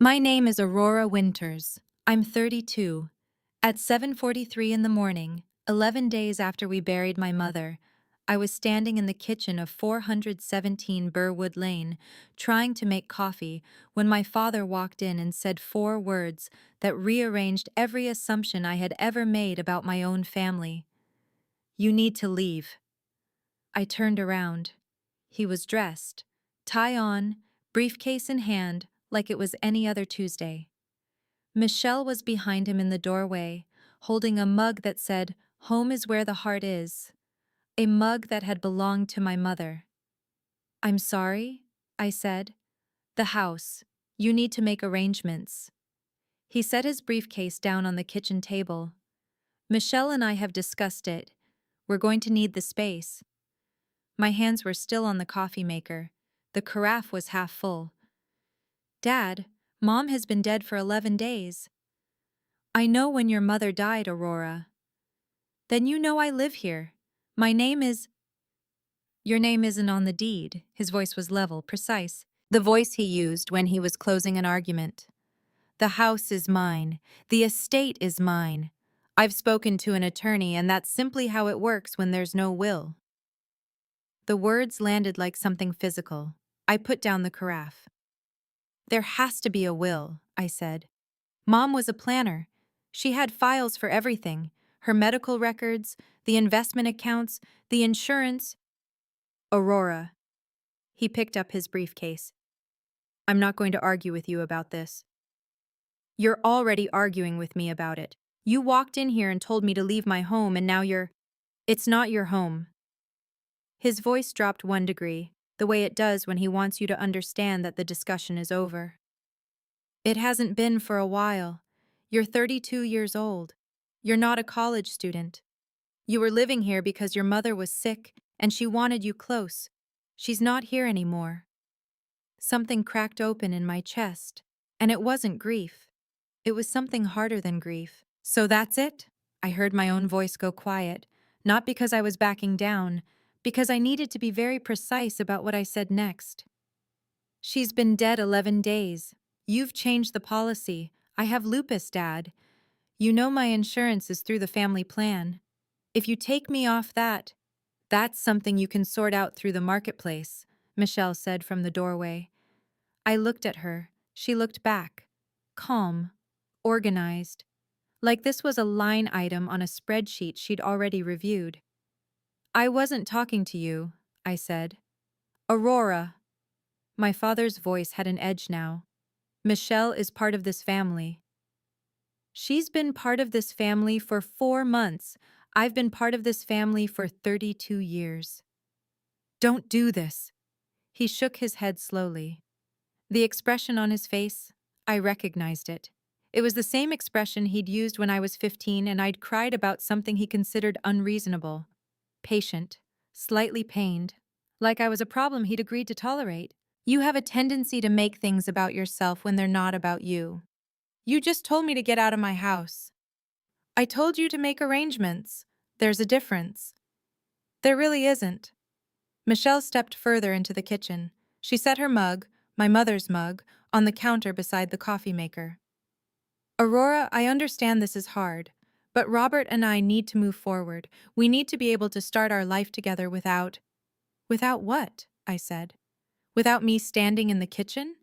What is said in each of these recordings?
My name is Aurora Winters. I'm 32. At 7:43 in the morning, 11 days after we buried my mother, I was standing in the kitchen of 417 Burwood Lane, trying to make coffee, when my father walked in and said four words that rearranged every assumption I had ever made about my own family. "You need to leave." I turned around. He was dressed, tie on, briefcase in hand, like it was any other Tuesday. Michelle was behind him in the doorway, holding a mug that said, "Home is where the heart is," a mug that had belonged to my mother. "I'm sorry," I said. "The house. You need to make arrangements." He set his briefcase down on the kitchen table. "Michelle and I have discussed it. We're going to need the space." My hands were still on the coffee maker. The carafe was half full. "Dad, Mom has been dead for 11 days. "I know when your mother died, Aurora." "Then you know I live here. My name is—" "Your name isn't on the deed." His voice was level, precise. The voice he used when he was closing an argument. "The house is mine. The estate is mine. I've spoken to an attorney, and that's simply how it works when there's no will." The words landed like something physical. I put down the carafe. "There has to be a will," I said. "Mom was a planner. She had files for everything, her medical records, the investment accounts, the insurance." "Aurora." He picked up his briefcase. "I'm not going to argue with you about this." "You're already arguing with me about it. You walked in here and told me to leave my home, and now you're—" "It's not your home." His voice dropped 1 degree, the way it does when he wants you to understand that the discussion is over. "It hasn't been for a while. You're 32 years old. You're not a college student. You were living here because your mother was sick and she wanted you close. She's not here anymore." Something cracked open in my chest, and it wasn't grief. It was something harder than grief. "So that's it?" I heard my own voice go quiet, not because I was backing down, because I needed to be very precise about what I said next. "She's been dead 11 days. You've changed the policy. I have lupus, Dad. You know my insurance is through the family plan. If you take me off that—" "That's something you can sort out through the marketplace," Michelle said from the doorway. I looked at her. She looked back. Calm. Organized. Like this was a line item on a spreadsheet she'd already reviewed. "I wasn't talking to you," I said. "Aurora." My father's voice had an edge now. "Michelle is part of this family." "She's been part of this family for 4 months. I've been part of this family for 32 years. "Don't do this." He shook his head slowly. The expression on his face, I recognized it. It was the same expression he'd used when I was 15 and I'd cried about something he considered unreasonable. Patient, slightly pained, like I was a problem he'd agreed to tolerate. "You have a tendency to make things about yourself when they're not about you. You just told me to get out of my house." "I told you to make arrangements. There's a difference." "There really isn't." Michelle stepped further into the kitchen. She set her mug, my mother's mug, on the counter beside the coffee maker. "Aurora, I understand this is hard, but Robert and I need to move forward. We need to be able to start our life together without—" "Without what?" I said. "Without me standing in the kitchen?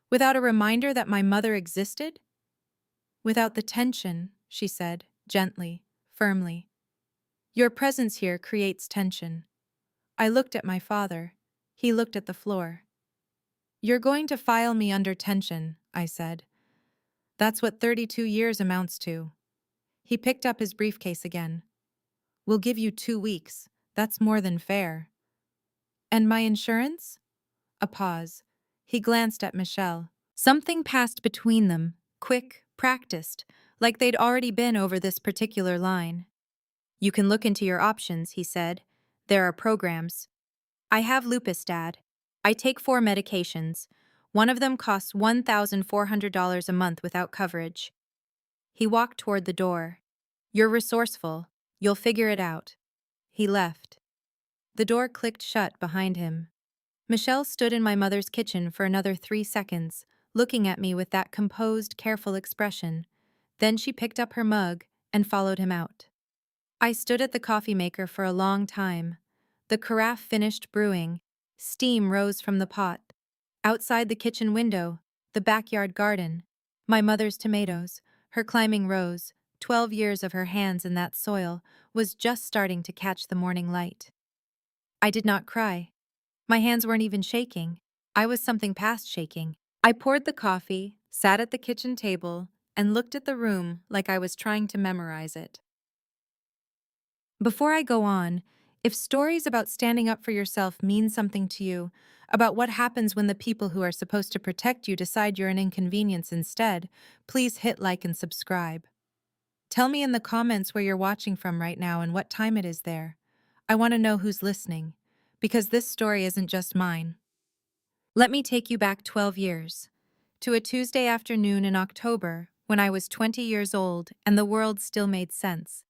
Without a reminder that my mother existed?" "Without the tension," she said, gently, firmly. "Your presence here creates tension." I looked at my father. He looked at the floor. "You're going to file me under tension," I said. "That's what 32 years amounts to." He picked up his briefcase again. "We'll give you 2 weeks. That's more than fair." "And my insurance?" A pause. He glanced at Michelle. Something passed between them, quick, practiced, like they'd already been over this particular line. "You can look into your options," he said. "There are programs." "I have lupus, Dad. I take 4 medications. One of them costs $1,400 a month without coverage." He walked toward the door. "You're resourceful. You'll figure it out." He left. The door clicked shut behind him. Michelle stood in my mother's kitchen for another 3 seconds, looking at me with that composed, careful expression. Then she picked up her mug and followed him out. I stood at the coffee maker for a long time. The carafe finished brewing. Steam rose from the pot. Outside the kitchen window, the backyard garden, my mother's tomatoes, her climbing rose, 12 years of her hands in that soil, was just starting to catch the morning light. I did not cry. My hands weren't even shaking. I was something past shaking. I poured the coffee, sat at the kitchen table, and looked at the room like I was trying to memorize it. Before I go on, if stories about standing up for yourself mean something to you, about what happens when the people who are supposed to protect you decide you're an inconvenience instead, please hit like and subscribe. Tell me in the comments where you're watching from right now and what time it is there. I want to know who's listening, because this story isn't just mine. Let me take you back 12 years, to a Tuesday afternoon in October when I was 20 years old and the world still made sense.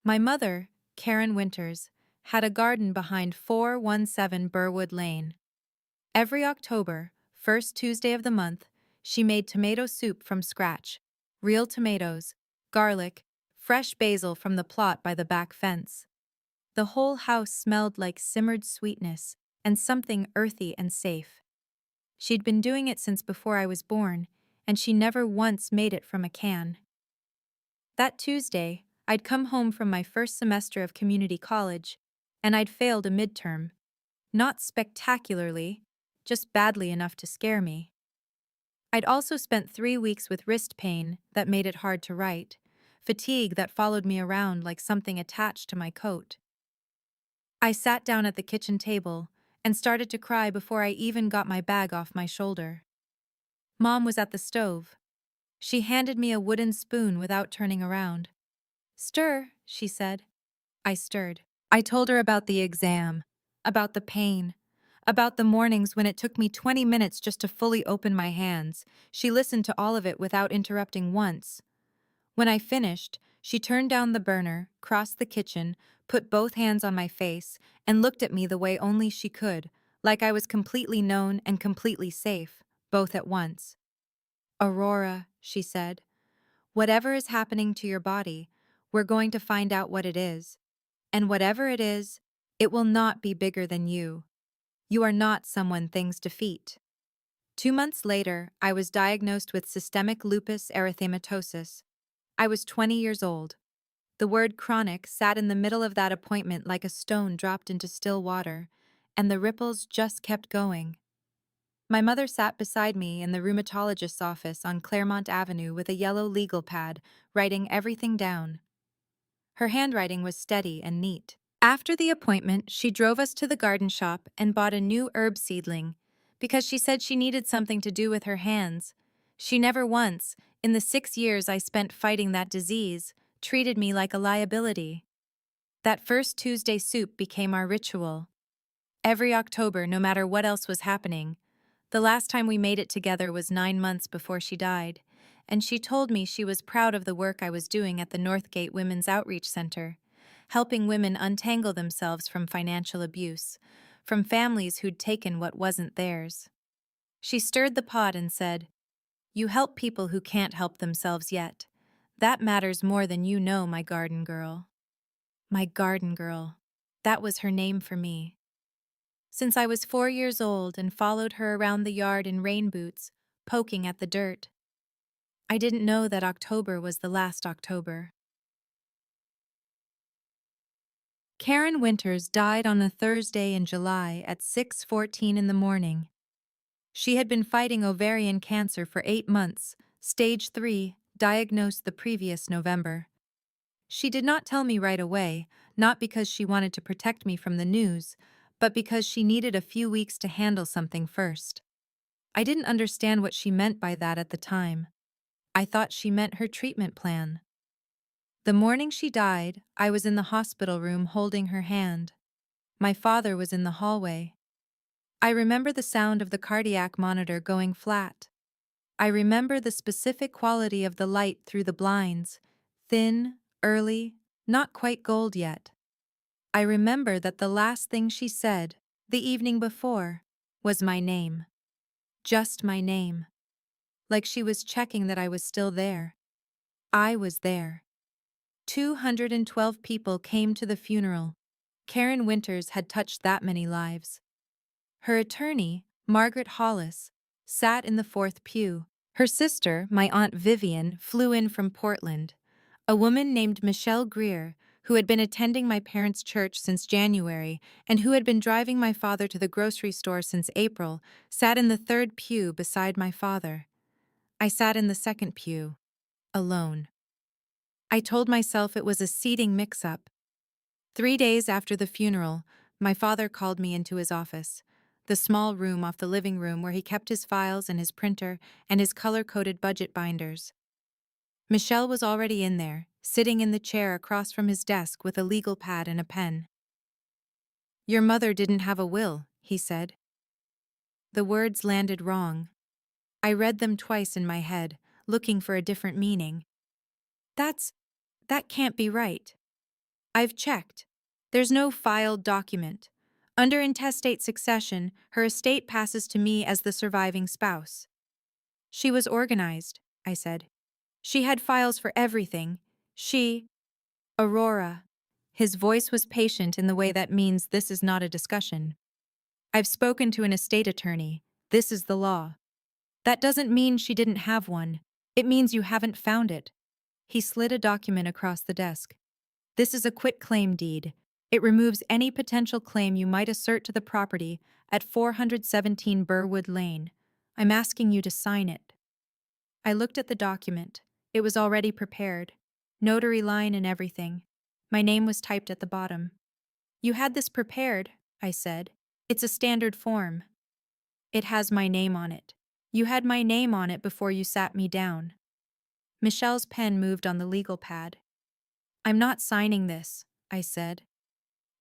My mother, Karen Winters, had a garden behind 417 Burwood Lane. Every October, first Tuesday of the month, she made tomato soup from scratch, real tomatoes, garlic, fresh basil from the plot by the back fence. The whole house smelled like simmered sweetness and something earthy and safe. She'd been doing it since before I was born, and she never once made it from a can. That Tuesday, I'd come home from my first semester of community college, and I'd failed a midterm. Not spectacularly, just badly enough to scare me. I'd also spent 3 weeks with wrist pain that made it hard to write, fatigue that followed me around like something attached to my coat. I sat down at the kitchen table and started to cry before I even got my bag off my shoulder. Mom was at the stove. She handed me a wooden spoon without turning around. "Stir," she said. I stirred. I told her about the exam, about the pain, about the mornings when it took me 20 minutes just to fully open my hands. She listened to all of it without interrupting once. When I finished, she turned down the burner, crossed the kitchen, put both hands on my face, and looked at me the way only she could, like I was completely known and completely safe, both at once. "Aurora," she said, "whatever is happening to your body, we're going to find out what it is. And whatever it is, it will not be bigger than you. You are not someone things defeat." 2 months later, I was diagnosed with systemic lupus erythematosus. I was 20 years old. The word chronic sat in the middle of that appointment like a stone dropped into still water, and the ripples just kept going. My mother sat beside me in the rheumatologist's office on Claremont Avenue with a yellow legal pad, writing everything down. Her handwriting was steady and neat. After the appointment, she drove us to the garden shop and bought a new herb seedling, because she said she needed something to do with her hands. She never once, in the 6 years I spent fighting that disease, treated me like a liability. That first Tuesday soup became our ritual. Every October, no matter what else was happening. The last time we made it together was 9 months before she died, and she told me she was proud of the work I was doing at the Northgate Women's Outreach Center, helping women untangle themselves from financial abuse, from families who'd taken what wasn't theirs. She stirred the pot and said, "You help people who can't help themselves yet. That matters more than you know, my garden girl." My garden girl. That was her name for me. Since I was 4 years old and followed her around the yard in rain boots, poking at the dirt. I didn't know that October was the last October. Karen Winters died on a Thursday in July at 6:14 in the morning. She had been fighting ovarian cancer for 8 months, stage 3, diagnosed the previous November. She did not tell me right away, not because she wanted to protect me from the news, but because she needed a few weeks to handle something first. I didn't understand what she meant by that at the time. I thought she meant her treatment plan. The morning she died, I was in the hospital room holding her hand. My father was in the hallway. I remember the sound of the cardiac monitor going flat. I remember the specific quality of the light through the blinds, thin, early, not quite gold yet. I remember that the last thing she said, the evening before, was my name. Just my name. like she was checking that I was still there. I was there. 212 people came to the funeral. Karen Winters had touched that many lives. Her attorney, Margaret Hollis, sat in the fourth pew. Her sister, my Aunt Vivian, flew in from Portland. A woman named Michelle Greer, who had been attending my parents' church since January and who had been driving my father to the grocery store since April, sat in the third pew beside my father. I sat in the second pew, alone. I told myself it was a seating mix-up. 3 days after the funeral, my father called me into his office, the small room off the living room where he kept his files and his printer and his color-coded budget binders. Michelle was already in there, sitting in the chair across from his desk with a legal pad and a pen. "Your mother didn't have a will," he said. The words landed wrong. I read them twice in my head, looking for a different meaning. That can't be right. I've checked. There's no filed document. Under intestate succession, her estate passes to me as the surviving spouse. She was organized, I said. She had files for everything. Aurora. His voice was patient in the way that means this is not a discussion. I've spoken to an estate attorney. This is the law. That doesn't mean she didn't have one. It means you haven't found it. He slid a document across the desk. This is a quitclaim deed. It removes any potential claim you might assert to the property at 417 Burwood Lane. I'm asking you to sign it. I looked at the document. It was already prepared. Notary line and everything. My name was typed at the bottom. You had this prepared, I said. It's a standard form. It has my name on it. You had my name on it before you sat me down. Michelle's pen moved on the legal pad. I'm not signing this, I said.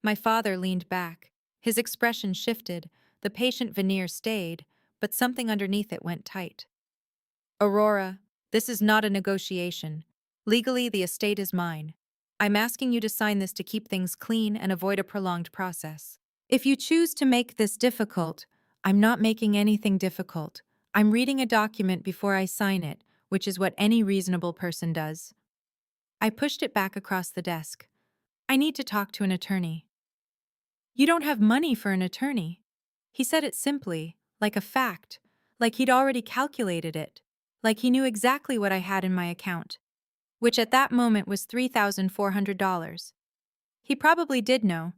My father leaned back. His expression shifted, the patient veneer stayed, but something underneath it went tight. Aurora, this is not a negotiation. Legally, the estate is mine. I'm asking you to sign this to keep things clean and avoid a prolonged process. If you choose to make this difficult, I'm not making anything difficult. I'm reading a document before I sign it, which is what any reasonable person does. I pushed it back across the desk. I need to talk to an attorney. You don't have money for an attorney. He said it simply, like a fact, like he'd already calculated it, like he knew exactly what I had in my account, which at that moment was $3,400. He probably did know.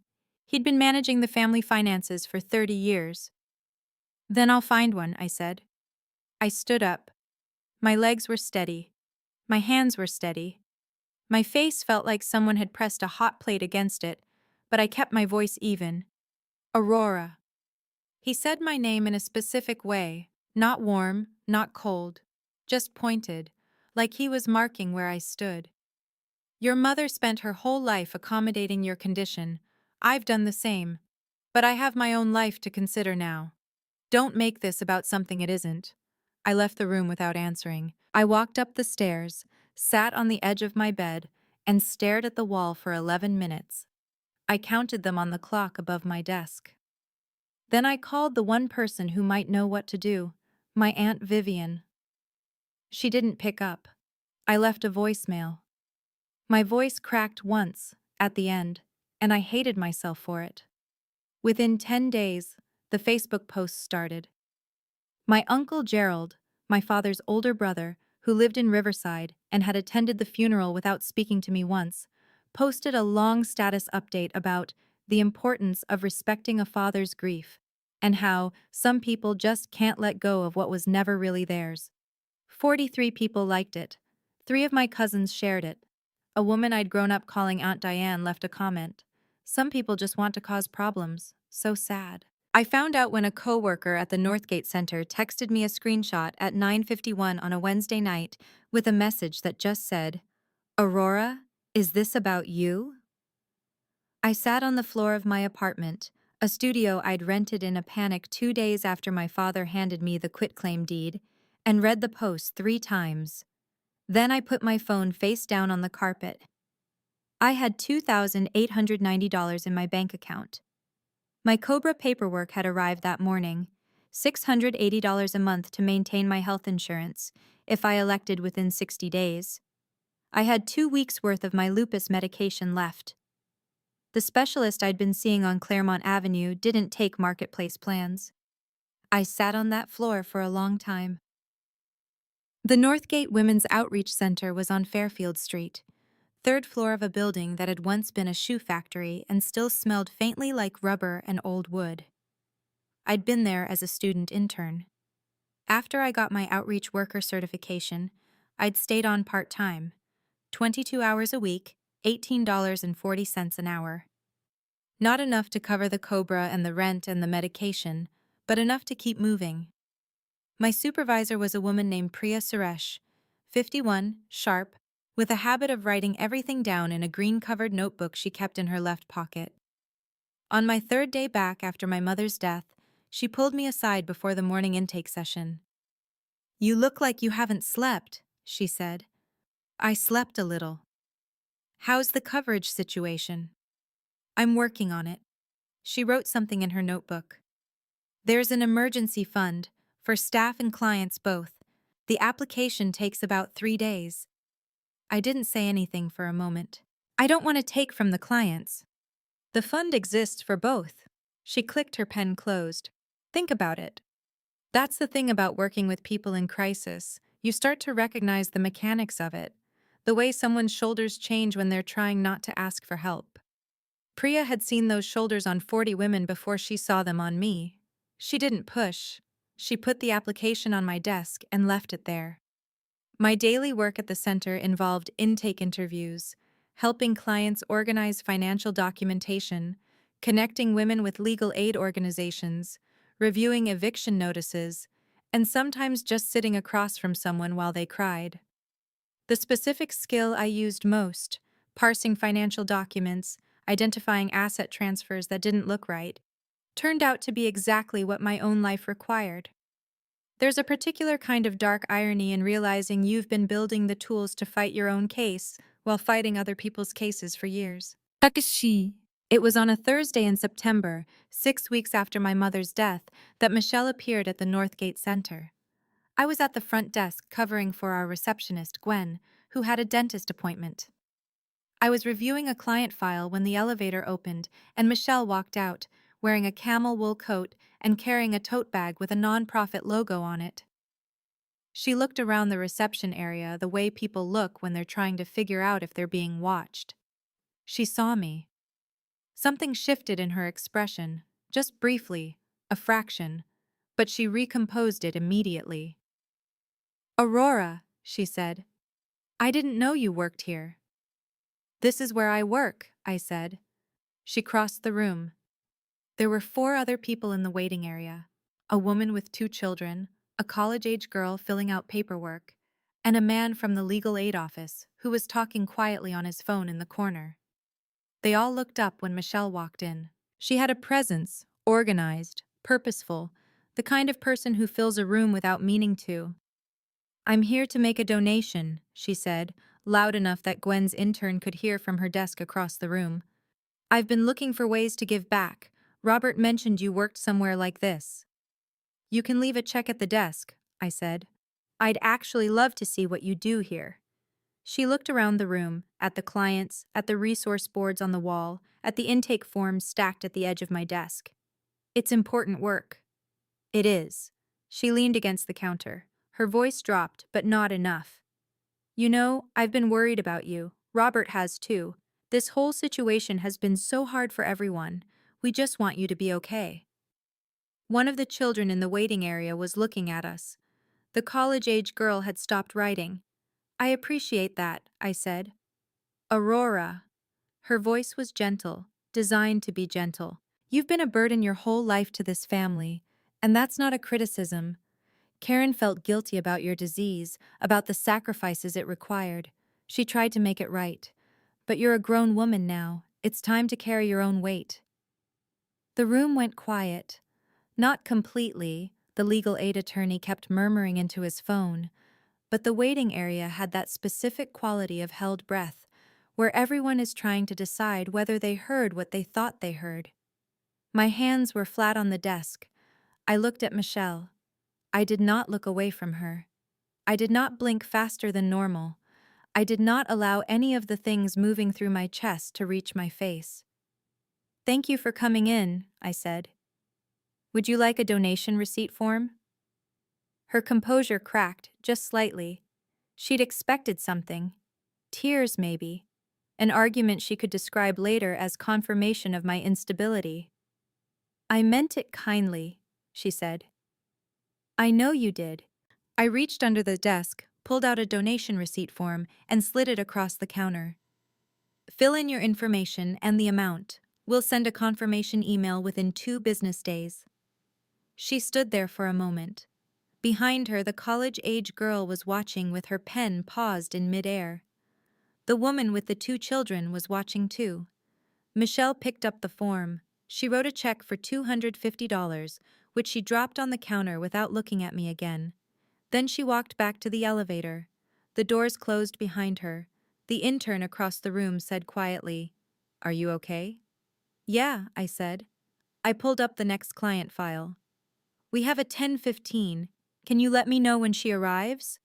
He'd been managing the family finances for 30 years. Then I'll find one, I said. I stood up. My legs were steady. My hands were steady. My face felt like someone had pressed a hot plate against it, but I kept my voice even. Aurora. He said my name in a specific way, not warm, not cold, just pointed, like he was marking where I stood. Your mother spent her whole life accommodating your condition. I've done the same. But I have my own life to consider now. Don't make this about something it isn't. I left the room without answering. I walked up the stairs, sat on the edge of my bed, and stared at the wall for 11 minutes. I counted them on the clock above my desk. Then I called the one person who might know what to do, my Aunt Vivian. She didn't pick up. I left a voicemail. My voice cracked once, at the end, and I hated myself for it. Within 10 days, the Facebook posts started. My Uncle Gerald, my father's older brother, who lived in Riverside and had attended the funeral without speaking to me once, posted a long status update about the importance of respecting a father's grief and how some people just can't let go of what was never really theirs. 43 people liked it. 3 of my cousins shared it. A woman I'd grown up calling Aunt Diane left a comment. Some people just want to cause problems. So sad. I found out when a coworker at the Northgate Center texted me a screenshot at 9:51 on a Wednesday night with a message that just said, "Aurora, is this about you?" I sat on the floor of my apartment, a studio I'd rented in a panic 2 days after my father handed me the quitclaim deed, and read the post 3 times. Then I put my phone face down on the carpet. I had $2,890 in my bank account. My COBRA paperwork had arrived that morning. $680 a month to maintain my health insurance, if I elected within 60 days. I had 2 weeks' worth of my lupus medication left. The specialist I'd been seeing on Claremont Avenue didn't take marketplace plans. I sat on that floor for a long time. The Northgate Women's Outreach Center was on Fairfield Street, third floor of a building that had once been a shoe factory and still smelled faintly like rubber and old wood. I'd been there as a student intern. After I got my outreach worker certification, I'd stayed on part-time, 22 hours a week, $18.40 an hour. Not enough to cover the COBRA and the rent and the medication, but enough to keep moving. My supervisor was a woman named Priya Suresh, 51, sharp, with a habit of writing everything down in a green-covered notebook she kept in her left pocket. On my third day back after my mother's death, she pulled me aside before the morning intake session. "You look like you haven't slept," she said. "I slept a little." "How's the coverage situation?" "I'm working on it." She wrote something in her notebook. "There's an emergency fund, for staff and clients both. The application takes about 3 days." I didn't say anything for a moment. "I don't want to take from the clients." "The fund exists for both." She clicked her pen closed. "Think about it. That's the thing about working with people in crisis. You start to recognize the mechanics of it, the way someone's shoulders change when they're trying not to ask for help. Priya had seen those shoulders on 40 women before she saw them on me. She didn't push. She put the application on my desk and left it there. My daily work at the center involved intake interviews, helping clients organize financial documentation, connecting women with legal aid organizations, reviewing eviction notices, and sometimes just sitting across from someone while they cried. The specific skill I used most, parsing financial documents, identifying asset transfers that didn't look right, turned out to be exactly what my own life required. There's a particular kind of dark irony in realizing you've been building the tools to fight your own case while fighting other people's cases for years. Takashi. It was on a Thursday in September, 6 weeks after my mother's death, that Michelle appeared at the Northgate Center. I was at the front desk covering for our receptionist, Gwen, who had a dentist appointment. I was reviewing a client file when the elevator opened and Michelle walked out, wearing a camel wool coat and carrying a tote bag with a nonprofit logo on it. She looked around the reception area the way people look when they're trying to figure out if they're being watched. She saw me. Something shifted in her expression, just briefly, a fraction, but she recomposed it immediately. "Aurora," she said, "I didn't know you worked here." "This is where I work," I said. She crossed the room. There were 4 other people in the waiting area, a woman with 2 children, a college-age girl filling out paperwork, and a man from the legal aid office who was talking quietly on his phone in the corner. They all looked up when Michelle walked in. She had a presence, organized, purposeful, the kind of person who fills a room without meaning to. "I'm here to make a donation," she said, loud enough that Gwen's intern could hear from her desk across the room. "I've been looking for ways to give back. Robert mentioned you worked somewhere like this." "You can leave a check at the desk," I said. "I'd actually love to see what you do here." She looked around the room, at the clients, at the resource boards on the wall, at the intake forms stacked at the edge of my desk. "It's important work." "It is." She leaned against the counter. Her voice dropped, but not enough. "You know, I've been worried about you. Robert has too. This whole situation has been so hard for everyone. We just want you to be okay." One of the children in the waiting area was looking at us. The college-age girl had stopped writing. "I appreciate that," I said. "Aurora." Her voice was gentle, designed to be gentle. "You've been a burden your whole life to this family, and that's not a criticism. Karen felt guilty about your disease, about the sacrifices it required. She tried to make it right. But you're a grown woman now. It's time to carry your own weight." The room went quiet. Not completely, the legal aid attorney kept murmuring into his phone, but the waiting area had that specific quality of held breath, where everyone is trying to decide whether they heard what they thought they heard. My hands were flat on the desk. I looked at Michelle. I did not look away from her. I did not blink faster than normal. I did not allow any of the things moving through my chest to reach my face. "Thank you for coming in," I said. "Would you like a donation receipt form?" Her composure cracked, just slightly. She'd expected something. Tears, maybe. An argument she could describe later as confirmation of my instability. "I meant it kindly," she said. "I know you did." I reached under the desk, pulled out a donation receipt form, and slid it across the counter. "Fill in your information and the amount. We'll send a confirmation email within 2 business days." She stood there for a moment. Behind her, the college-age girl was watching with her pen paused in midair. The woman with the 2 children was watching too. Michelle picked up the form. She wrote a check for $250, which she dropped on the counter without looking at me again. Then she walked back to the elevator. The doors closed behind her. The intern across the room said quietly, "Are you okay?" "Yeah," I said. I pulled up the next client file. "We have a 10:15. Can you let me know when she arrives?"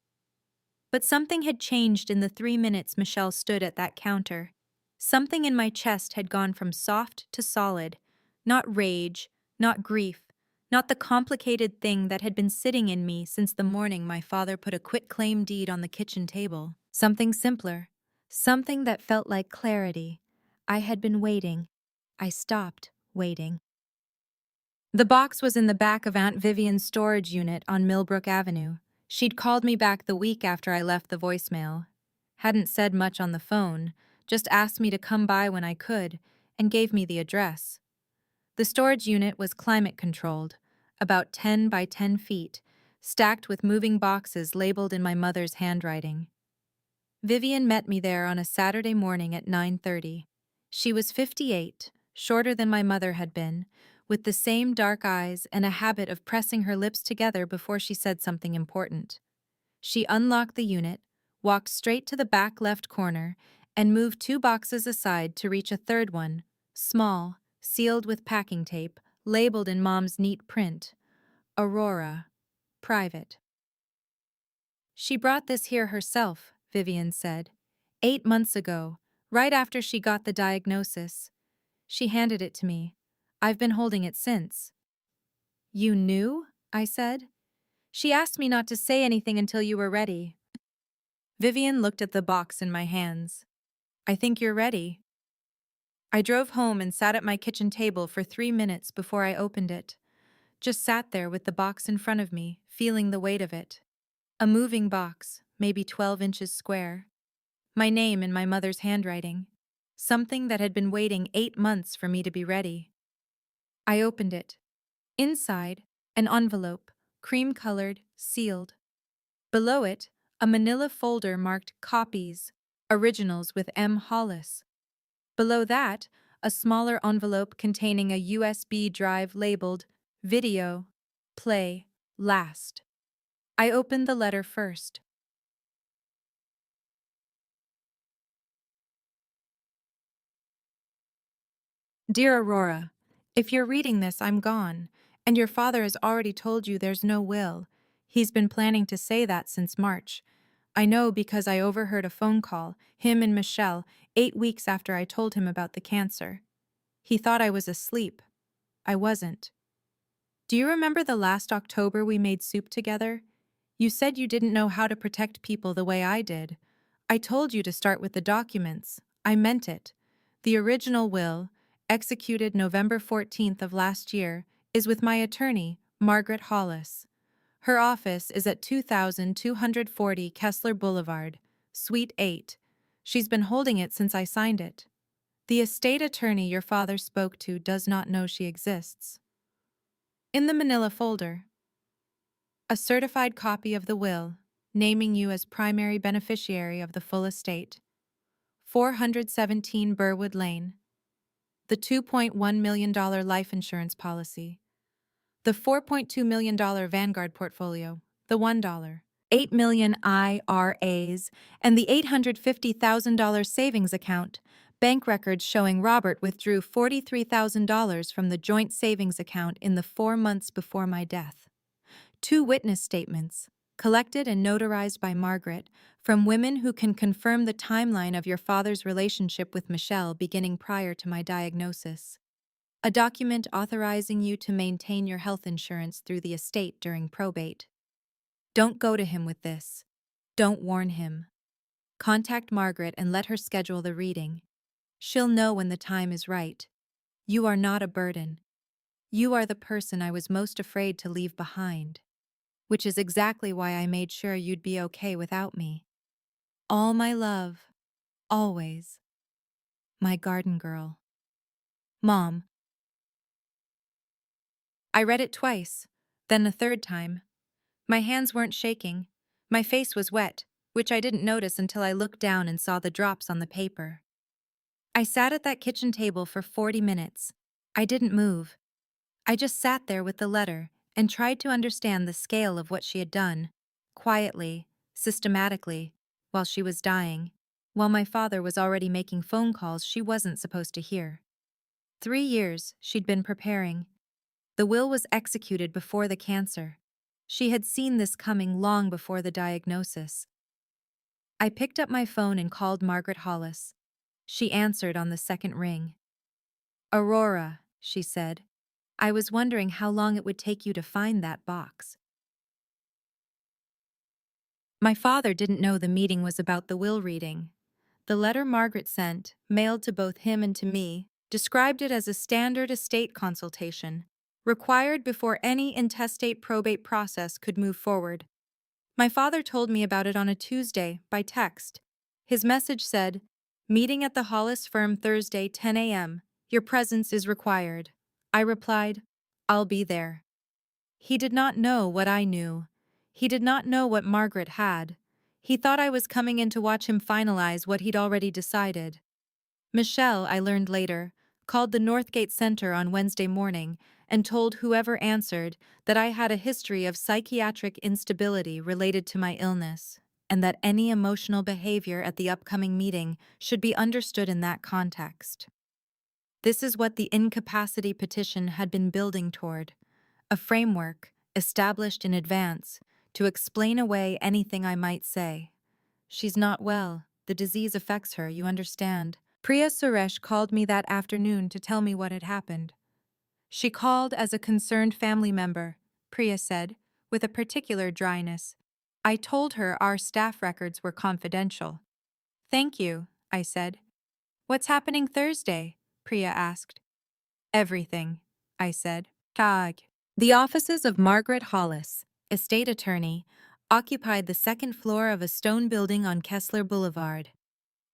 But something had changed in the 3 minutes Michelle stood at that counter. Something in my chest had gone from soft to solid. Not rage, not grief, not the complicated thing that had been sitting in me since the morning my father put a quitclaim deed on the kitchen table. Something simpler. Something that felt like clarity. I had been waiting. I stopped waiting. The box was in the back of Aunt Vivian's storage unit on Millbrook Avenue. She'd called me back the week after I left the voicemail. Hadn't said much on the phone, just asked me to come by when I could, and gave me the address. The storage unit was climate-controlled, about 10 by 10 feet, stacked with moving boxes labeled in my mother's handwriting. Vivian met me there on a Saturday morning at 9:30. She was 58, shorter than my mother had been, with the same dark eyes and a habit of pressing her lips together before she said something important. She unlocked the unit, walked straight to the back left corner, and moved 2 boxes aside to reach a third one, small, sealed with packing tape, labeled in Mom's neat print. Aurora. Private. "She brought this here herself," Vivian said. "8 months ago, right after she got the diagnosis. She handed it to me. I've been holding it since." "You knew?" I said. "She asked me not to say anything until you were ready." Vivian looked at the box in my hands. "I think you're ready." I drove home and sat at my kitchen table for 3 minutes before I opened it. Just sat there with the box in front of me, feeling the weight of it. A moving box, maybe 12 inches square. My name in my mother's handwriting. Something that had been waiting 8 months for me to be ready. I opened it. Inside, an envelope, cream-colored, sealed. Below it, a manila folder marked Copies, Originals with M. Hollis. Below that, a smaller envelope containing a USB drive labeled Video, Play, Last. I opened the letter first. "Dear Aurora, if you're reading this, I'm gone, and your father has already told you there's no will. He's been planning to say that since March. I know because I overheard a phone call, him and Michelle, 8 weeks after I told him about the cancer. He thought I was asleep. I wasn't. Do you remember the last October we made soup together? You said you didn't know how to protect people the way I did. I told you to start with the documents. I meant it. The original will, executed November 14th of last year, is with my attorney, Margaret Hollis. Her office is at 2240 Kessler Boulevard, Suite 8. She's been holding it since I signed it. The estate attorney your father spoke to does not know she exists." In the manila folder, a certified copy of the will, naming you as primary beneficiary of the full estate. 417 Burwood Lane. The $2.1 million life insurance policy. The $4.2 million Vanguard portfolio. The $1. 8 million IRAs, and the $850,000 savings account, bank records showing Robert withdrew $43,000 from the joint savings account in the 4 months before my death. 2 witness statements, collected and notarized by Margaret, from women who can confirm the timeline of your father's relationship with Michelle beginning prior to my diagnosis. A document authorizing you to maintain your health insurance through the estate during probate. Don't go to him with this. Don't warn him. Contact Margaret and let her schedule the reading. She'll know when the time is right. You are not a burden. You are the person I was most afraid to leave behind, which is exactly why I made sure you'd be okay without me. All my love, always. My garden girl. Mom. I read it twice, then a third time. My hands weren't shaking. My face was wet, which I didn't notice until I looked down and saw the drops on the paper. I sat at that kitchen table for 40 minutes. I didn't move. I just sat there with the letter and tried to understand the scale of what she had done, quietly, systematically, while she was dying, while my father was already making phone calls she wasn't supposed to hear. 3 years she'd been preparing. The will was executed before the cancer. She had seen this coming long before the diagnosis. I picked up my phone and called Margaret Hollis. She answered on the second ring. "Aurora," she said, "I was wondering how long it would take you to find that box." My father didn't know the meeting was about the will reading. The letter Margaret sent, mailed to both him and to me, described it as a standard estate consultation, required before any intestate probate process could move forward. My father told me about it on a Tuesday, by text. His message said, "Meeting at the Hollis firm Thursday, 10 a.m. Your presence is required." I replied, "I'll be there." He did not know what I knew. He did not know what Margaret had. He thought I was coming in to watch him finalize what he'd already decided. Michelle, I learned later, called the Northgate Center on Wednesday morning and told whoever answered that I had a history of psychiatric instability related to my illness, and that any emotional behavior at the upcoming meeting should be understood in that context. This is what the incapacity petition had been building toward, a framework, established in advance, to explain away anything I might say. She's not well. The disease affects her, you understand. Priya Suresh called me that afternoon to tell me what had happened. She called as a concerned family member, Priya said, with a particular dryness. I told her our staff records were confidential. "Thank you," I said. "What's happening Thursday?" Priya asked. "Everything," I said. Tag. The offices of Margaret Hollis, estate attorney, occupied the second floor of a stone building on Kessler Boulevard.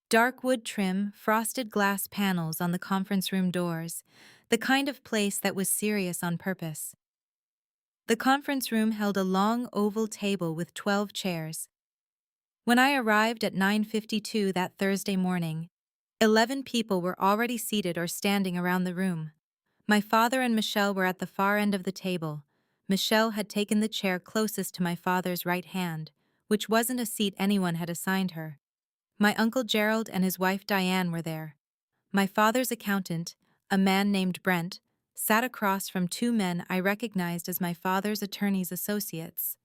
Dark wood trim, frosted glass panels on the conference room doors, the kind of place that was serious on purpose. The conference room held a long oval table with 12 chairs. When I arrived at 9:52 that Thursday morning, 11 people were already seated or standing around the room. My father and Michelle were at the far end of the table. Michelle had taken the chair closest to my father's right hand, which wasn't a seat anyone had assigned her. My Uncle Gerald and his wife Diane were there. My father's accountant, a man named Brent, sat across from 2 men I recognized as my father's attorney's associates.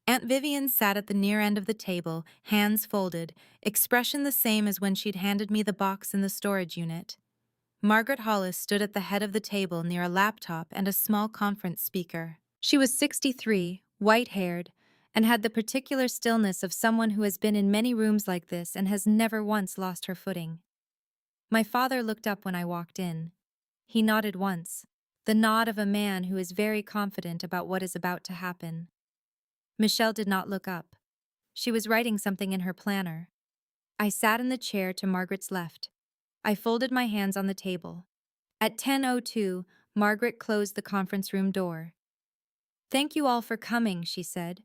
Aunt Vivian sat at the near end of the table, hands folded, expression the same as when she'd handed me the box in the storage unit. Margaret Hollis stood at the head of the table near a laptop and a small conference speaker. She was 63, white-haired, and had the particular stillness of someone who has been in many rooms like this and has never once lost her footing. My father looked up when I walked in. He nodded once, the nod of a man who is very confident about what is about to happen. Michelle did not look up. She was writing something in her planner. I sat in the chair to Margaret's left. I folded my hands on the table. At 10:02, Margaret closed the conference room door. "Thank you all for coming," she said.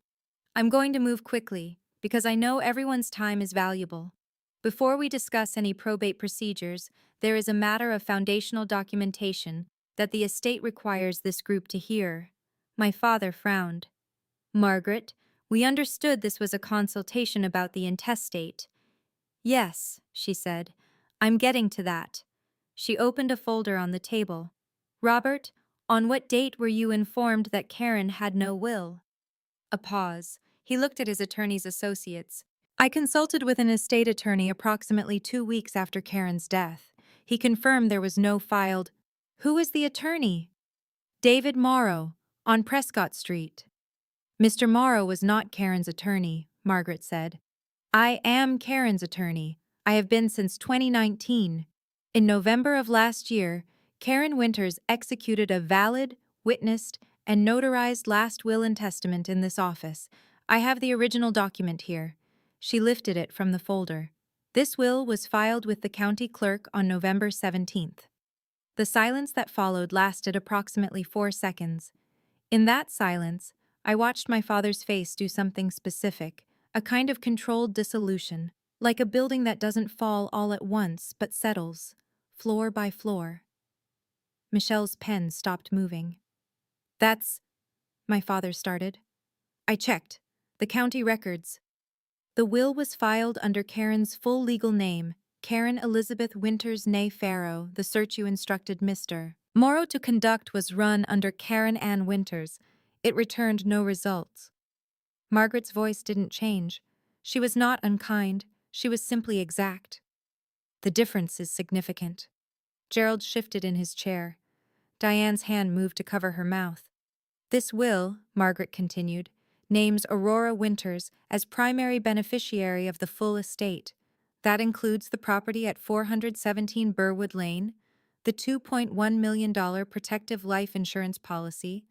"I'm going to move quickly, because I know everyone's time is valuable. Before we discuss any probate procedures, there is a matter of foundational documentation that the estate requires this group to hear." My father frowned. "Margaret, we understood this was a consultation about the intestate." "Yes," she said. I'm getting to that. She opened a folder on the table. Robert, on what date were you informed that Karen had no will? A pause. He looked at his attorney's associates. I consulted with an estate attorney approximately 2 weeks after Karen's death. He confirmed there was no filed. Who is the attorney? David Morrow, on Prescott Street. Mr. Morrow was not Karen's attorney, Margaret said. I am Karen's attorney. I have been since 2019. In November of last year, Karen Winters executed a valid, witnessed, and notarized last will and testament in this office. I have the original document here. She lifted it from the folder. This will was filed with the county clerk on November 17th. The silence that followed lasted approximately 4 seconds. In that silence, I watched my father's face do something specific, a kind of controlled dissolution, like a building that doesn't fall all at once but settles, floor by floor. Michelle's pen stopped moving. That's, my father started. I checked. The county records. The will was filed under Karen's full legal name, Karen Elizabeth Winters née Farrow. The search you instructed Mr. Morrow to conduct was run under Karen Ann Winters. It returned no results. Margaret's voice didn't change. She was not unkind, she was simply exact. The difference is significant. Gerald shifted in his chair. Diane's hand moved to cover her mouth. This will, Margaret continued, names Aurora Winters as primary beneficiary of the full estate. That includes the property at 417 Burwood Lane, the $2.1 million protective life insurance policy,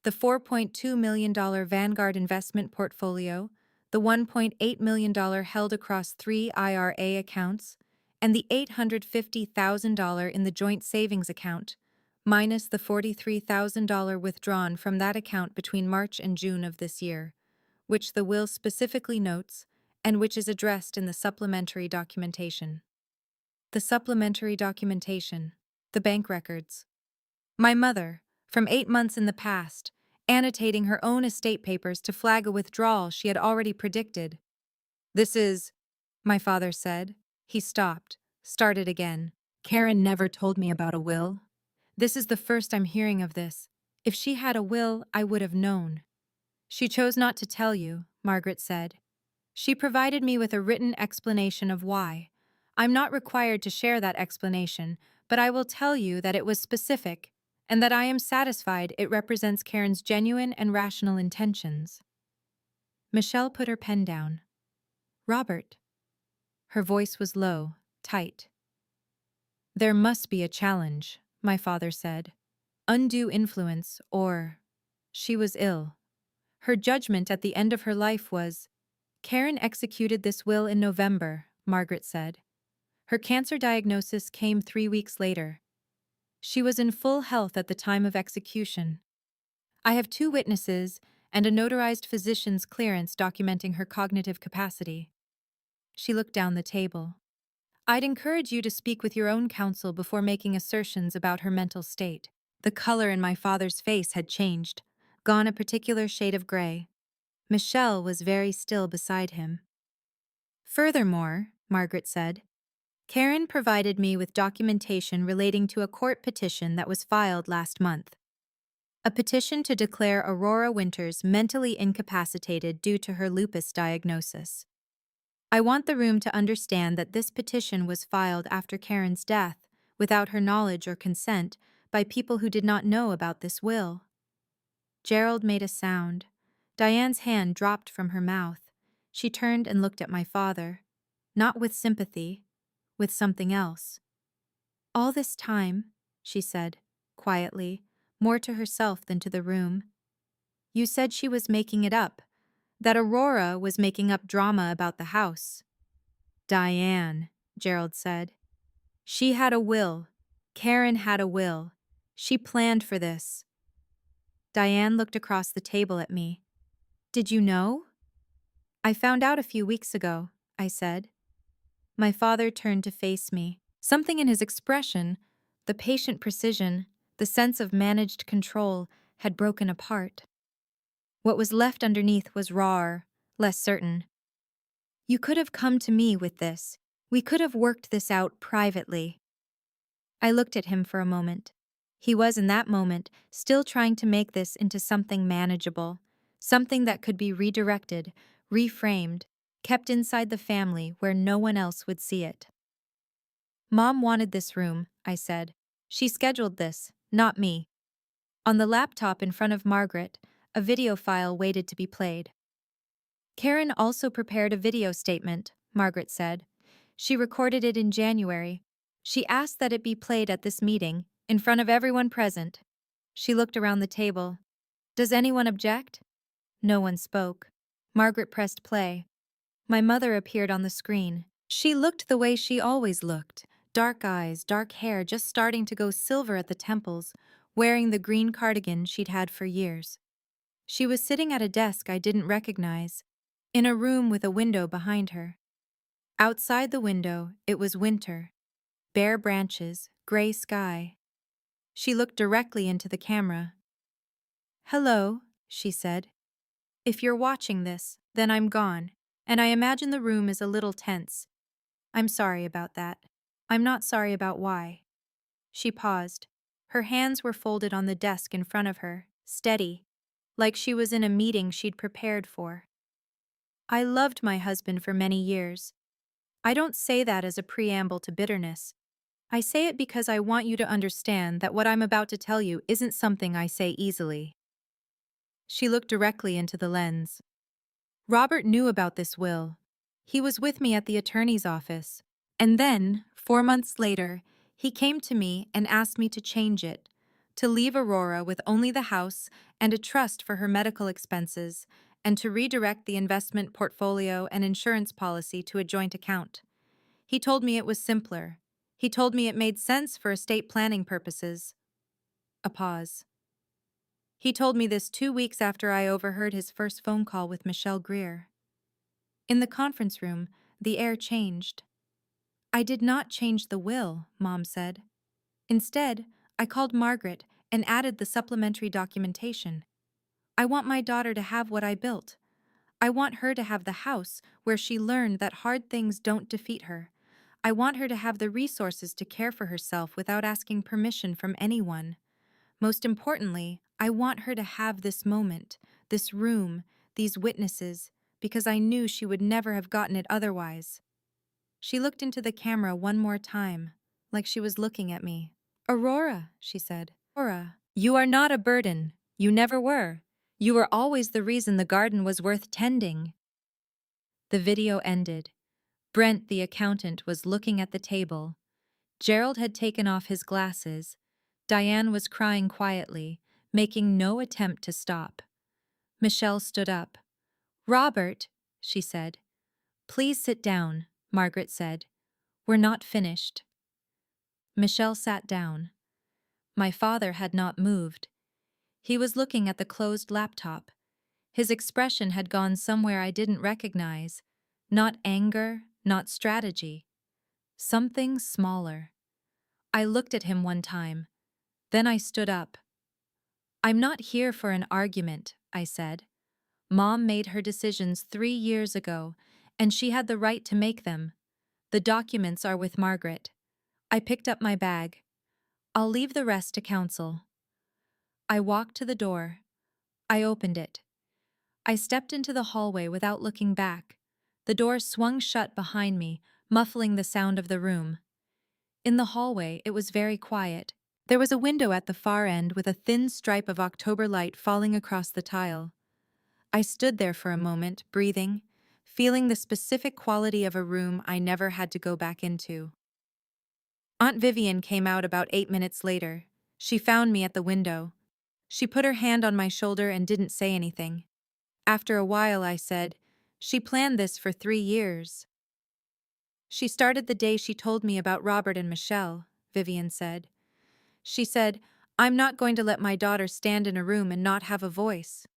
the $4.2 million Vanguard investment portfolio, the $1.8 million held across 3 IRA accounts, and the $850,000 in the joint savings account, minus the $43,000 withdrawn from that account between March and June of this year, which the will specifically notes and which is addressed in the supplementary documentation. The supplementary documentation, the bank records. My mother, from 8 months in the past, annotating her own estate papers to flag a withdrawal she had already predicted. This is, my father said. He stopped, started again. Karen never told me about a will. This is the first I'm hearing of this. If she had a will, I would have known. She chose not to tell you, Margaret said. She provided me with a written explanation of why. I'm not required to share that explanation, but I will tell you that it was specific, and that I am satisfied it represents Karen's genuine and rational intentions. Michelle put her pen down. Robert. Her voice was low, tight. There must be a challenge, my father said. Undue influence, or she was ill. Her judgment at the end of her life was, Karen executed this will in November, Margaret said. Her cancer diagnosis came 3 weeks later. She was in full health at the time of execution. I have 2 witnesses and a notarized physician's clearance documenting her cognitive capacity. She looked down the table. I'd encourage you to speak with your own counsel before making assertions about her mental state. The color in my father's face had changed, gone a particular shade of gray. Michelle was very still beside him. Furthermore, Margaret said, Karen provided me with documentation relating to a court petition that was filed last month. A petition to declare Aurora Winters mentally incapacitated due to her lupus diagnosis. I want the room to understand that this petition was filed after Karen's death, without her knowledge or consent, by people who did not know about this will. Gerald made a sound. Diane's hand dropped from her mouth. She turned and looked at my father, not with sympathy, with something else. All this time, she said, quietly, more to herself than to the room, you said she was making it up, that Aurora was making up drama about the house. Diane, Gerald said. She had a will. Karen had a will. She planned for this. Diane looked across the table at me. Did you know? I found out a few weeks ago, I said. My father turned to face me. Something in his expression, the patient precision, the sense of managed control, had broken apart. What was left underneath was rawer, less certain. You could have come to me with this. We could have worked this out privately. I looked at him for a moment. He was, in that moment, still trying to make this into something manageable, something that could be redirected, reframed, kept inside the family where no one else would see it. Mom wanted this room, I said. She scheduled this, not me. On the laptop in front of Margaret, a video file waited to be played. Karen also prepared a video statement, Margaret said. She recorded it in January. She asked that it be played at this meeting, in front of everyone present. She looked around the table. Does anyone object? No one spoke. Margaret pressed play. My mother appeared on the screen. She looked the way she always looked. Dark eyes, dark hair just starting to go silver at the temples, wearing the green cardigan she'd had for years. She was sitting at a desk I didn't recognize, in a room with a window behind her. Outside the window, it was winter. Bare branches, gray sky. She looked directly into the camera. Hello, she said. If you're watching this, then I'm gone, and I imagine the room is a little tense. I'm sorry about that. I'm not sorry about why. She paused. Her hands were folded on the desk in front of her, steady, like she was in a meeting she'd prepared for. I loved my husband for many years. I don't say that as a preamble to bitterness. I say it because I want you to understand that what I'm about to tell you isn't something I say easily. She looked directly into the lens. Robert knew about this will. He was with me at the attorney's office. And then, 4 months later, he came to me and asked me to change it, to leave Aurora with only the house and a trust for her medical expenses, and to redirect the investment portfolio and insurance policy to a joint account. He told me it was simpler. He told me it made sense for estate planning purposes. A pause. He told me this 2 weeks after I overheard his first phone call with Michelle Greer. In the conference room, the air changed. I did not change the will, Mom said. Instead, I called Margaret and added the supplementary documentation. I want my daughter to have what I built. I want her to have the house where she learned that hard things don't defeat her. I want her to have the resources to care for herself without asking permission from anyone. Most importantly, I want her to have this moment, this room, these witnesses, because I knew she would never have gotten it otherwise. She looked into the camera one more time, like she was looking at me. Aurora, she said. Aurora, you are not a burden. You never were. You were always the reason the garden was worth tending. The video ended. Brent, the accountant, was looking at the table. Gerald had taken off his glasses. Diane was crying quietly, making no attempt to stop. Michelle stood up. Robert, she said. Please sit down, Margaret said. We're not finished. Michelle sat down. My father had not moved. He was looking at the closed laptop. His expression had gone somewhere I didn't recognize. Not anger, not strategy. Something smaller. I looked at him one time. Then I stood up. I'm not here for an argument, I said. Mom made her decisions 3 years ago, and she had the right to make them. The documents are with Margaret. I picked up my bag. I'll leave the rest to counsel. I walked to the door. I opened it. I stepped into the hallway without looking back. The door swung shut behind me, muffling the sound of the room. In the hallway, it was very quiet. There was a window at the far end with a thin stripe of October light falling across the tile. I stood there for a moment, breathing, feeling the specific quality of a room I never had to go back into. Aunt Vivian came out about 8 minutes later. She found me at the window. She put her hand on my shoulder and didn't say anything. After a while, I said, She planned this for 3 years. She started the day she told me about Robert and Michelle, Vivian said. She said, I'm not going to let my daughter stand in a room and not have a voice.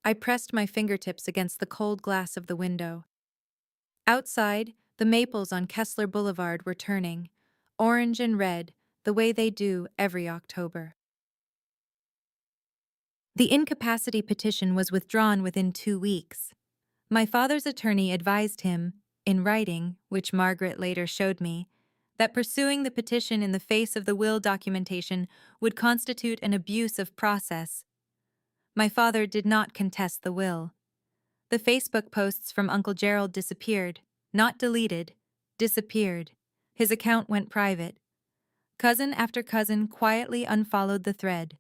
I pressed my fingertips against the cold glass of the window. Outside, the maples on Kessler Boulevard were turning, orange and red, the way they do every October. The incapacity petition was withdrawn within 2 weeks. My father's attorney advised him, in writing, which Margaret later showed me, that pursuing the petition in the face of the will documentation would constitute an abuse of process. My father did not contest the will. The Facebook posts from Uncle Gerald disappeared, not deleted, disappeared. His account went private. Cousin after cousin quietly unfollowed the thread.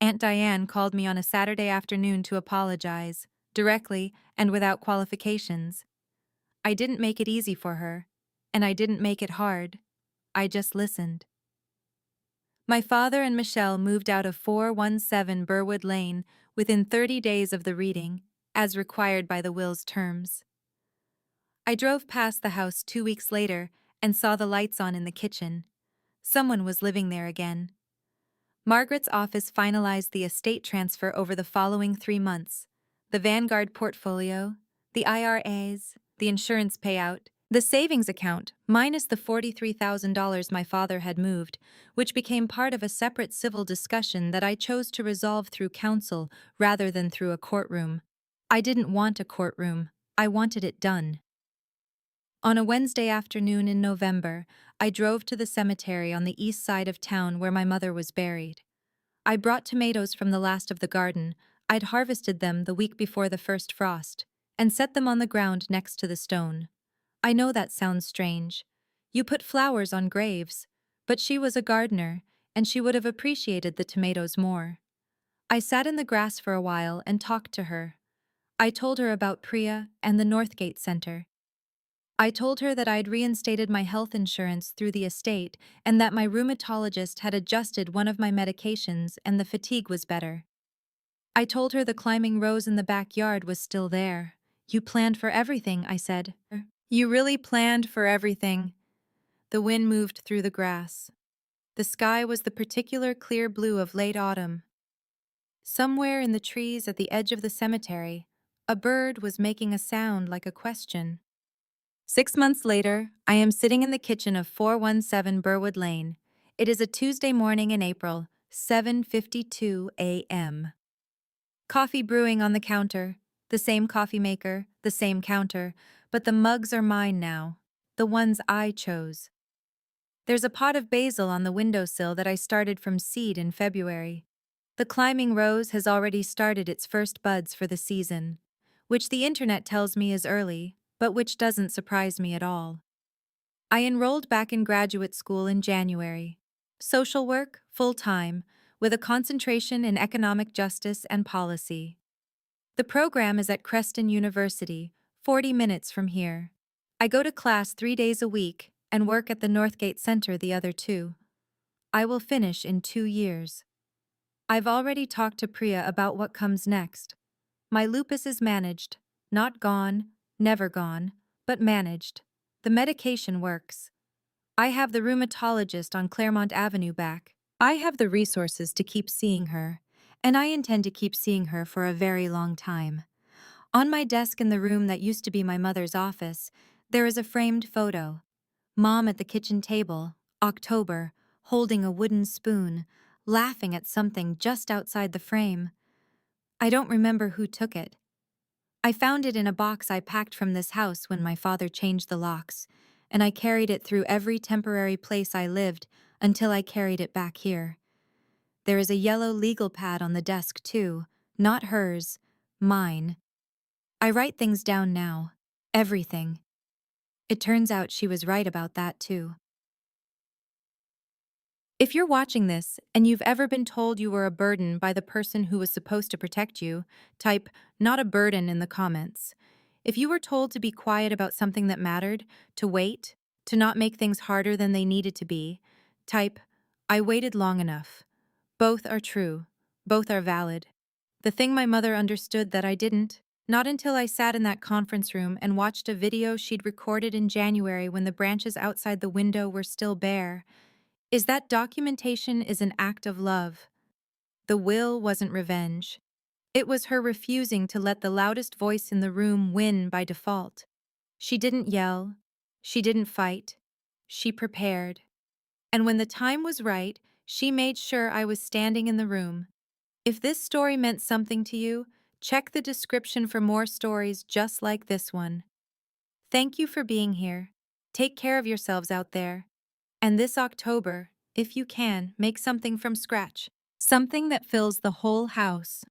Aunt Diane called me on a Saturday afternoon to apologize, directly and without qualifications. I didn't make it easy for her, and I didn't make it hard. I just listened. My father and Michelle moved out of 417 Burwood Lane within 30 days of the reading, as required by the will's terms. I drove past the house 2 weeks later and saw the lights on in the kitchen. Someone was living there again. Margaret's office finalized the estate transfer over the following 3 months. The Vanguard portfolio, the IRAs, the insurance payout, the savings account, minus the $43,000 my father had moved, which became part of a separate civil discussion that I chose to resolve through counsel rather than through a courtroom. I didn't want a courtroom. I wanted it done. On a Wednesday afternoon in November, I drove to the cemetery on the east side of town where my mother was buried. I brought tomatoes from the last of the garden. I'd harvested them the week before the first frost, and set them on the ground next to the stone. I know that sounds strange. You put flowers on graves, but she was a gardener, and she would have appreciated the tomatoes more. I sat in the grass for a while and talked to her. I told her about Priya and the Northgate Center. I told her that I'd reinstated my health insurance through the estate and that my rheumatologist had adjusted one of my medications and the fatigue was better. I told her the climbing rose in the backyard was still there. You planned for everything, I said. You really planned for everything. The wind moved through the grass. The sky was the particular clear blue of late autumn. Somewhere in the trees at the edge of the cemetery, a bird was making a sound like a question. 6 months later, I am sitting in the kitchen of 417 Burwood Lane. It is a Tuesday morning in April, 7:52 a.m. Coffee brewing on the counter, the same coffee maker, the same counter, but the mugs are mine now, the ones I chose. There's a pot of basil on the windowsill that I started from seed in February. The climbing rose has already started its first buds for the season, which the internet tells me is early, but which doesn't surprise me at all. I enrolled back in graduate school in January. Social work, full-time, with a concentration in economic justice and policy. The program is at Creston University, 40 minutes from here. I go to class 3 days a week and work at the Northgate Center the other 2. I will finish in 2 years. I've already talked to Priya about what comes next. My lupus is managed, not gone, never gone, but managed. The medication works. I have the rheumatologist on Claremont Avenue back. I have the resources to keep seeing her, and I intend to keep seeing her for a very long time. On my desk in the room that used to be my mother's office, there is a framed photo. Mom at the kitchen table, October, holding a wooden spoon, laughing at something just outside the frame. I don't remember who took it. I found it in a box I packed from this house when my father changed the locks, and I carried it through every temporary place I lived until I carried it back here. There is a yellow legal pad on the desk too, not hers, mine. I write things down now, everything. It turns out she was right about that too. If you're watching this and you've ever been told you were a burden by the person who was supposed to protect you, type "not a burden" in the comments. If you were told to be quiet about something that mattered, to wait, to not make things harder than they needed to be, type "I waited long enough." Both are true. Both are valid. The thing my mother understood that I didn't, not until I sat in that conference room and watched a video she'd recorded in January when the branches outside the window were still bare, is that documentation is an act of love. The will wasn't revenge. It was her refusing to let the loudest voice in the room win by default. She didn't yell. She didn't fight. She prepared. And when the time was right, she made sure I was standing in the room. If this story meant something to you, check the description for more stories just like this one. Thank you for being here. Take care of yourselves out there. And this October, if you can, make something from scratch. Something that fills the whole house.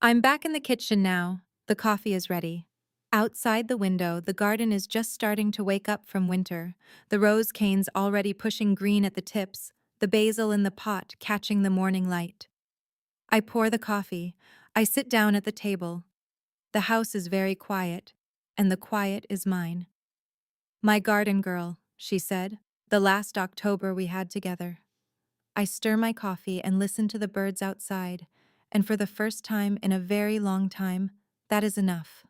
I'm back in the kitchen now. The coffee is ready. Outside the window, the garden is just starting to wake up from winter. The rose canes already pushing green at the tips, the basil in the pot catching the morning light. I pour the coffee. I sit down at the table. The house is very quiet, and the quiet is mine. My garden girl, she said, the last October we had together. I stir my coffee and listen to the birds outside, and for the first time in a very long time, that is enough.